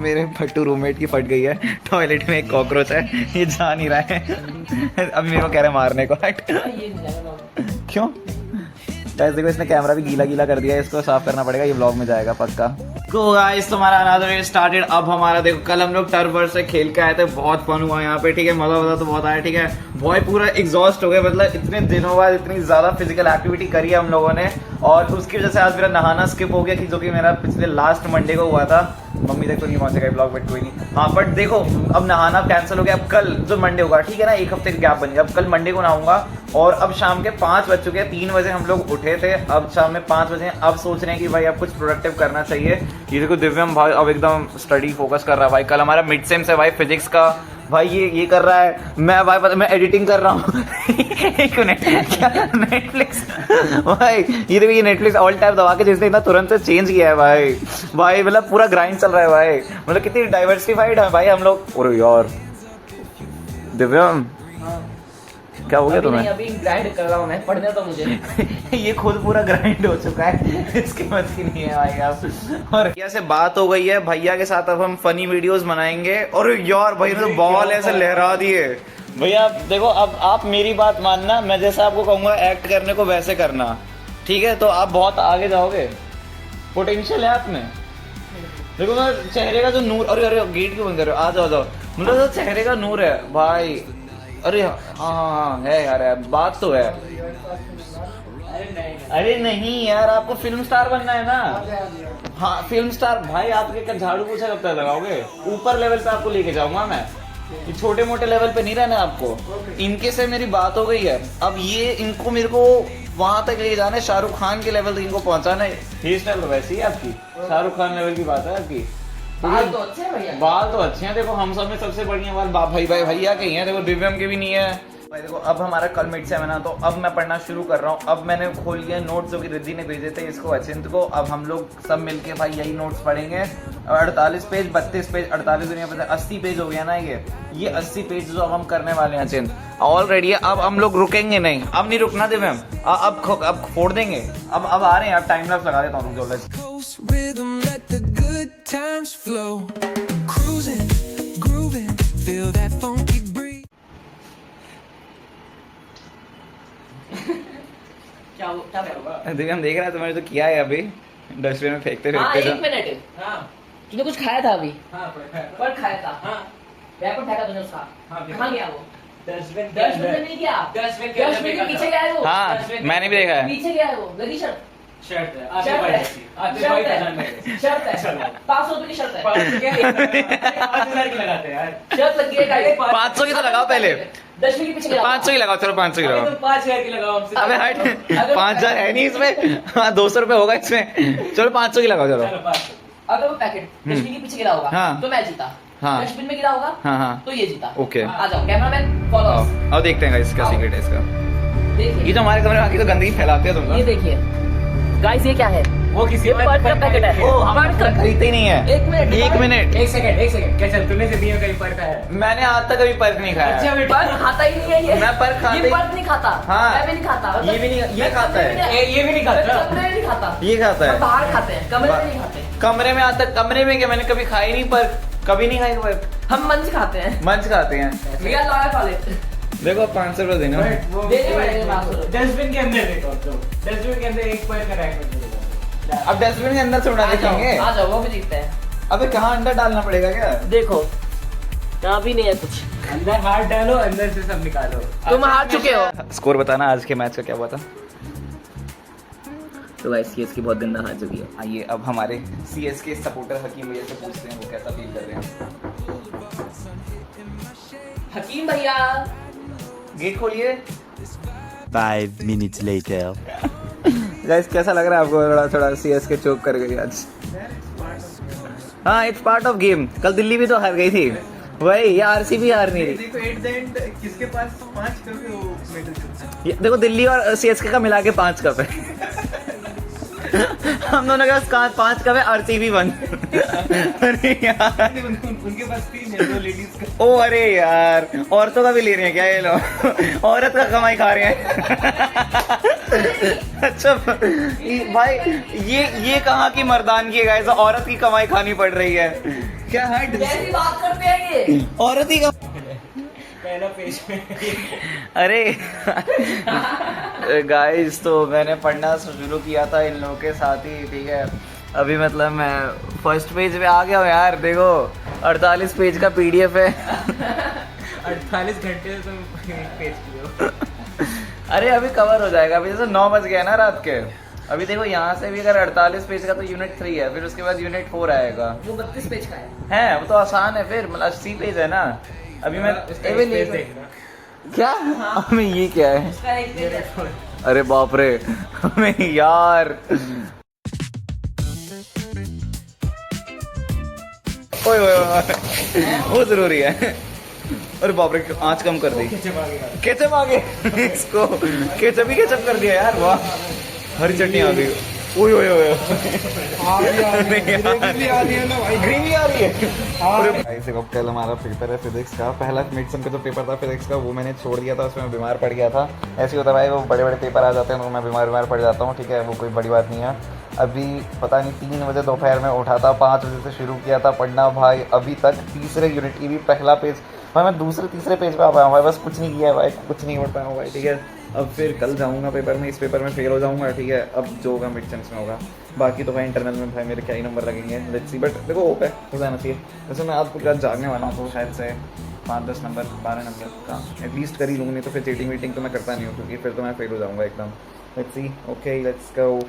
मेरे फट्टू रूममेट की फट गई है, टॉयलेट में एक कॉकरोच है, ये जा नहीं रहा है। अब मेरे को कह रहे मारने को। हट। क्यों? गाइस देखो इसने कैमरा भी गीला गीला कर दिया है, इसको साफ करना पड़ेगा, ये व्लॉग में जाएगा पक्का। तो गाइस तुम्हारा अनदर डे स्टार्टेड। अब हमारा देखो कल हम लोग टर्फ वर्ल्ड से खेल के आए थे, बहुत फन हुआ यहाँ पे, ठीक है, मजा तो बहुत आया, ठीक है। बॉय पूरा एग्जॉस्ट हो गए, मतलब इतने दिनों बाद इतनी ज्यादा फिजिकल एक्टिविटी करी है हम लोगों ने, और उसकी वजह से आज मेरा नहाना स्किप हो गया, कि जो कि मेरा पिछले लास्ट मंडे को हुआ था। मम्मी तक तो नहीं पहुंचेगा ब्लॉग, बट कोई नहीं। हाँ बट देखो अब नहाना कैंसिल हो गया, अब कल जो मंडे होगा, ठीक है ना, एक हफ्ते का गैप बन गया, अब कल मंडे को नहाऊंगा। और अब शाम के 5 बज चुके हैं, 3 बजे हम लोग उठे थे, अब शाम में 5 बजे, अब सोच रहे हैं कि भाई अब कुछ प्रोडक्टिव करना चाहिए। ये देखो दिव्यम भाई अब एकदम स्टडी फोकस कर रहा है भाई, कल हमारा मिड सेम से भाई फिजिक्स का, भाई ये कर रहा है, मैं भाई पता मैं एडिटिंग कर रहा हूँ। एक मिनट, क्या नेटफ्लिक्स भाई, ये देखिए नेटफ्लिक्स ऑल टाइम दबा के जिसने इतना तुरंत से चेंज किया है भाई मतलब पूरा ग्राइंड चल रहा है भाई, मतलब कितनी डाइवर्सिफाइड है भाई हम लोग। और यार दिव्यम क्या हो गया तुम्हें? अभी ग्राइंड कर रहा हूँ मैं, पढ़ने तो मुझे। ये खुद पूरा ग्राइंड हो चुका है, इसकी मत की नहीं है भाई आप। और भैया से बात हो गई है, भैया के साथ अब हम फनी वीडियोस बनाएंगे। और यार भाई तो बॉल ऐसे लहरा दिए भैया। देखो अब आप मेरी बात मानना, मैं जैसे आपको कहूंगा एक्ट करने को वैसे करना, ठीक है, तो आप बहुत आगे जाओगे, पोटेंशियल है आप में। देखो मैं चेहरे का जो नूर, अरे गेट क्यों बंद कर रहे हो, आ जाओ, मतलब जो चेहरे का नूर है भाई, अरे हाँ है यार, बात तो है। अरे नहीं यार, आपको फिल्म स्टार बनना है ना। हाँ फिल्म स्टार भाई, आपके झाड़ू पोछा कब तक लगाओगे? ऊपर लेवल पे आपको लेके जाऊंगा मैं, ये छोटे मोटे लेवल पे नहीं रहना आपको। इनके से मेरी बात हो गई है, अब ये इनको मेरे को वहां तक ले जाना है, शाहरुख खान के लेवल तक इनको पहुंचाना है। हेयर स्टाइल तो वैसी है आपकी, शाहरुख खान लेवल की बात है आपकी। बाल तो अच्छे हैं भैया, बाल तो अच्छे हैं, देखो हम सब में सबसे बढ़िया बाल भैया के ही हैं, देखो दिव्यम के भी नहीं है भाई। देखो अब हमारा कल मिड सेम है ना, तो अब मैं पढ़ना शुरू कर रहा हूँ। अब मैंने खोल लिया नोट्स जो कि रिद्धि ने भेजे थे इसको, अचिंत को। अब हम लोग सब मिलके भाई यही नोट्स पढ़ेंगे। 48 पेज, 32 पेज, 48 दुनिया पता 80 पेज हो गया ना ये 80 पेज जो अब हम करने वाले हैं अचिंत, ऑलरेडी। अब हम लोग रुकेंगे नहीं, अब नहीं रुकना दिव्यम, अब फोड़ देंगे। अब आ रहे हैं, अब टाइम लैप्स लगा देता हूँ। Times flow, cruising, grooving, feel that funky breeze. क्या हुआ? दिव्यम देख रहा है तुम्हारे तो किया है अभी, डस्टबिन में फेंकते हाँ, एक मिनट। हाँ, तूने कुछ खाया था अभी? हाँ, पर खाया था। हाँ, रैपर फेंका तूने उसका। कहाँ गया वो? डस्टबिन में नहीं गया, डस्टबिन के पीछे गया है वो। हाँ मैंने भी देखा है, पीछे गया है वो। लगी शर्ट शर्ट है, 500 रुपए की शर्ट है। 5,000 की लगाते हैं यार, शर्ट लगी है 500 की तो लगाओ पहले, डस्टबिन के पीछे गया। 500 की लगाओ, चलो 500 की लगाओ। 5,000 की लगाओ हमसे। अबे हट, 5,000 है नहीं इसमें, हाँ 200 रुपए होगा इसमें, चलो 500 की लगाओ चलो। अगर वो पैकेट डस्टबिन के पीछे गिरा होगा हाँ। तो मैं जीता, हाँ। डस्टबिन में गिरा होगा हाँ तो ये जीता। ओके आ जाओ कैमरामैन, फॉलो अस। अब देखते हैं इसका सीक्रेट है इसका। देखिए ये तो हमारे कमरे में आके तो गंदगी फैलाते हैं तुम ये लोग। देखिए गाइस, ये क्या है? वो किसी पर्क का पैकेट है। ओ हम खरीदते ही नहीं है। एक मिनट एक सेकंड, क्या चल तूने से दिया कहीं पर का है? मैंने आज तक कभी पर्क नहीं खाया। अच्छा बेटा, पर्क खाता ही नहीं है ये। मैं पर्क खाता ये ही- पर्क नहीं खाता। हाँ। मैं भी नहीं खाता। ये भी नहीं, ये खाता है, ये भी नहीं खाता। कमरे में नहीं खाता, ये खाता हम है, बाहर खाते हैं, कमरे में नहीं खाते। कमरे में आता, कमरे में क्या, मैंने कभी खाई नहीं पर्क, कभी नहीं खाई पर्क। हम मंच खाते हैं। मंच खाते हैं। We are loyal for it। देखो 500 रुपए देना। देने पड़ेंगे 500 रुपए। डस्टबिन के अंदर देखो, डस्टबिन के अंदर एक पर का रैक में। अब डस्टबिन के अंदर थोड़ा देखेंगे। आ जाओ, वो भी जीतते हैं। अबे कहाँ अंडा डालना पड़ेगा क्या? देखो यहाँ भी नहीं है कुछ, अंदर हाथ डालो, अंदर से सब निकालो। तुम हार चुके हो। स्कोर बताना आज के मैच का क्या हुआ था। तो गाइस सीएसके बहुत गंदा हार चुकी है। आइए अब हमारे सीएसके सपोर्टर हकीम भैया से पूछते हैं वो कैसा फील कर रहे हैं। हकीम भैया गेट खोलिए। 5 minutes later. गाइस कैसा लग रहा है आपको? थोड़ा सीएसके चोक कर गई आज। हाँ इट्स पार्ट ऑफ गेम। कल दिल्ली भी तो हार गई थी, वही ये आरसीबी हार नहीं रही। देखो एट द एंड किसके पास 5 कप है वो मेडल। देखो दिल्ली और सीएसके का मिला के 5 कप है। हम दोनों के पास 5 कप है, RCB 1। अरे यार, उनके पास 3 है, 2 लेडीज का। ओ अरे यार, औरतों का भी ले रहे हैं क्या ये लोग? औरत का कमाई खा रहे हैं। अच्छा भाई, ये कहाँ की मर्दानगी है गाइस? औरत की कमाई खानी पड़ रही है क्या? हट, कैसी बात करते हैं ये? औरत ही पहला पेज में अरे गाइस, तो मैंने पढ़ना शुरू किया था इन लोगों के साथ ही, ठीक है। अभी मतलब मैं फर्स्ट पेज पे आ गया हूँ यार। देखो 48 पेज का PDF है। 48 घंटे तुम पेज किए हो। अरे अभी कवर हो जाएगा, अभी जैसे 9 बज गया ना रात के। अभी देखो यहाँ से भी अगर 48 पेज का तो यूनिट 3 है, फिर उसके बाद यूनिट 4 आएगा। वो 32 पेज का है। वो तो आसान है, फिर मतलब 80 पेज है ना। अभी मैं इसका एक पेज देखना। क्या हमें ये क्या है? उसका एक पेज है। अरे बाप रे, हमें यार, ओए ओए ओए, वो जरूरी है। अरे बाप रे, आँच कम कर दी। केचप आ गए इसको, केचप ही केचप कर दिया यार। वाह, हरी चटनी आ गई। ओए ओए ओए, ग्रीन आ रही है। ऐसे कल हमारा पेपर है फिजिक्स का, पहला मिड सेम का जो पेपर था फिजिक्स का, वो मैंने छोड़ दिया था, उसमें मैं बीमार पड़ गया था। ऐसे होता है भाई, वो बड़े बड़े पेपर आ जाते हैं तो मैं बीमार पड़ जाता हूँ, ठीक है। वो कोई बड़ी बात नहीं है। अभी पता नहीं 3 बजे दोपहर में उठा था, 5 बजे से शुरू किया था पढ़ना भाई। अभी तक तीसरे यूनिट की भी पहला पेज भाई, मैं दूसरे तीसरे पेज पे आ पाया हूँ भाई, बस कुछ नहीं किया है भाई, कुछ नहीं पढ़ पाया हूँ भाई, ठीक है। अब फिर कल जाऊँगा पेपर में, इस पेपर में फेल हो जाऊँगा, ठीक है। अब जो होगा मिड सेम्स में होगा, बाकी तो भाई इंटरनल में भाई मेरे क्या ही नंबर लगेंगे, लेट्स सी। बट देखो होप है, हो जाना चाहिए। वैसे मैं आज पूरा जागने वाला हूँ, तो शायद से 5-10 नंबर 12 नंबर का एटलीस्ट कर ही लूँगी। नहीं तो फिर चीटिंग वीटिंग तो मैं करता नहीं हूँ, क्योंकि फिर तो मैं फेल हो जाऊँगा एकदम। Let's see, okay let's go.